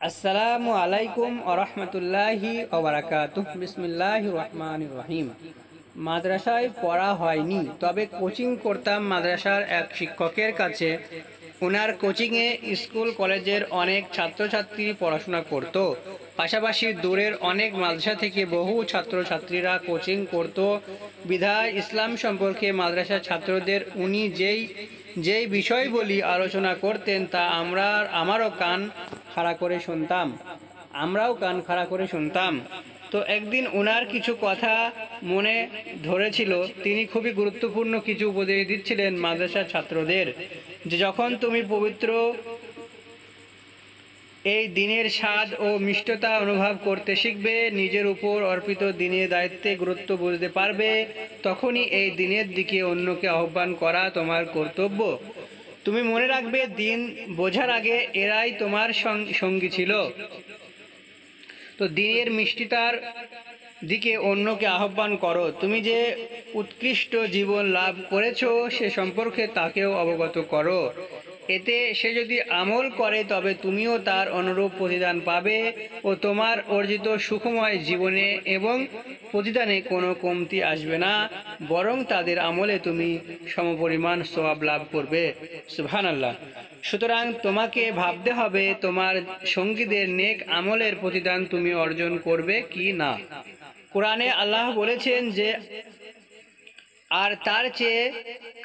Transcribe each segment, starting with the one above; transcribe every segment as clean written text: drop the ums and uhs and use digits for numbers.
আসসালামু আলাইকুম আরহামতুল্লাহি ওবারাকাতুহ। বিসমিল্লাহির রহমানির রহিম। মাদ্রাসায় পড়া হয়নি, তবে কোচিং করতাম মাদ্রাসার এক শিক্ষকের কাছে। ওনার কোচিংয়ে স্কুল কলেজের অনেক ছাত্রছাত্রী পড়াশোনা করত। পাশাপাশি দূরের অনেক মাদ্রাসা থেকে বহু ছাত্রছাত্রীরা কোচিং করত। বিধায় ইসলাম সম্পর্কে মাদ্রাসা ছাত্রদের উনি যেই যেই বিষয়গুলি আলোচনা করতেন তা আমারও কান খাড়া করে শুনতাম। আমরাও কান খাড়া করে শুনতাম। তো একদিন ওনার কিছু কথা মনে ধরেছিল। তিনি খুবই গুরুত্বপূর্ণ কিছু উপদেশ দিচ্ছিলেন মাদ্রাসার ছাত্রদের, যে যখন তুমি পবিত্র এই দিনের স্বাদ ও মিষ্টতা অনুভব করতে শিখবে, নিজের উপর অর্পিত দিনের দায়িত্বে গুরুত্ব বুঝতে পারবে, তখনই এই দিনের দিকে অন্যকে আহ্বান করা তোমার কর্তব্য। তুমি মনে রাখবে, দিন বোঝার আগে এরাই তোমার সঙ্গী ছিল। তো দিনের মিষ্টিতার দিকে অন্যকে আহ্বান করো। তুমি যে উৎকৃষ্ট জীবন লাভ করেছো সে সম্পর্কে তাকেও অবগত করো। এতে সে যদি আমল করে তবে তুমিও তার অনুরূপ প্রতিদান পাবে ও তোমার অর্জিত সুখময় জীবনে এবং প্রতিদানে কোনো কমতি আসবে না, বরং তাদের আমলে তুমি সমপরিমাণ সওয়াব লাভ করবে। সুবহানাল্লাহ। সুতরাং তোমাকে ভাবতে হবে তোমার সঙ্গীদের নেক আমলের প্রতিদান তুমি অর্জন করবে কি না। কোরআনে আল্লাহ বলেছেন যে, আর তার চেয়ে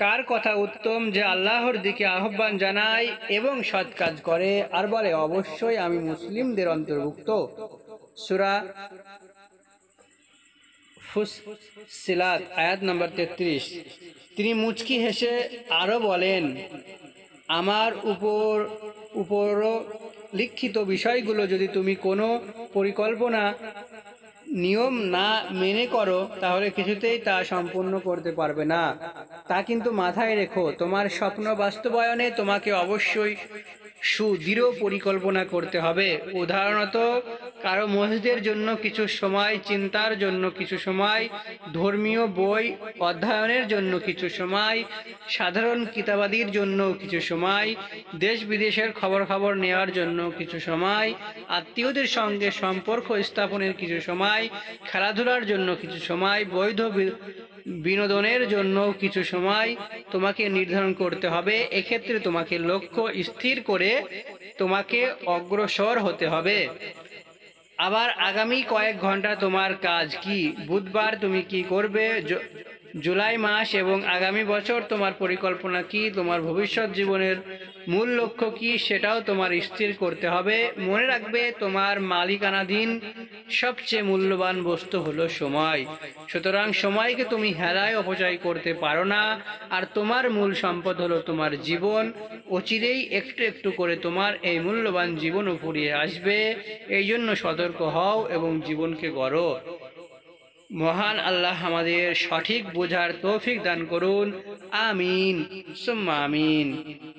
কার কথা উত্তম যে আল্লাহর দিকে আহ্বান জানায় এবং সৎ কাজ করে আর বলে, অবশ্যই আমি মুসলিমদের অন্তর্ভুক্ত। সূরা ফুসসিলাত আয়াত নম্বর 33। তিনি মুচকি হেসে আরো বলেন, আমার উপর লিখিত বিষয়গুলো যদি তুমি কোনো পরিকল্পনা নিয়ম না মেনে করো তাহলে কিছুতেই তা সম্পূর্ণ করতে পারবে না। তা কিন্তু মাথায় রেখো, তোমার স্বপ্ন বাস্তবায়নে তোমাকে অবশ্যই সুদৃঢ় পরিকল্পনা করতে হবে। উদাহরণত, কারো মসজিদের জন্য কিছু সময়, চিন্তার জন্য কিছু সময়, ধর্মীয় বই অধ্যয়নের জন্য কিছু সময়, সাধারণ কিতাবাদির জন্য কিছু সময়, দেশ বিদেশের খবর নেওয়ার জন্য কিছু সময়, আত্মীয়দের সঙ্গে সম্পর্ক স্থাপনের কিছু সময়, খেলাধুলার জন্য কিছু সময়, বৈধ বিনোদনের জন্য কিছু সময় তোমাকে নির্ধারণ করতে হবে। এক্ষেত্রে তোমাকে লক্ষ্য স্থির করে তোমাকে অগ্রসর হতে হবে। আবার আগামী কয়েক ঘন্টা তোমার কাজ কি, বুধবার তুমি কি করবে, জুলাই মাস এবং আগামী বছর তোমার পরিকল্পনা কি, তোমার ভবিষ্যৎ জীবনের মূল লক্ষ্য কি, সেটাও তোমার স্থির করতে হবে। মনে রাখবে, তোমার মালিকানাধীন সবচেয়ে মূল্যবান বস্তু হলো সময়। সুতরাং সময়কে তুমি হেলায় অপচয় করতে পারো না। আর তোমার মূল সম্পদ হলো তোমার জীবন। অচিরেই একটু একটু করে তোমার এই মূল্যবান জীবনও ফুরিয়ে আসবে। এই জন্য সতর্ক হও এবং জীবনকে গড়ো। মহান আল্লাহ আমাদের সঠিক বোঝার তৌফিক দান করুন। আমিন সুম্মা আমিন।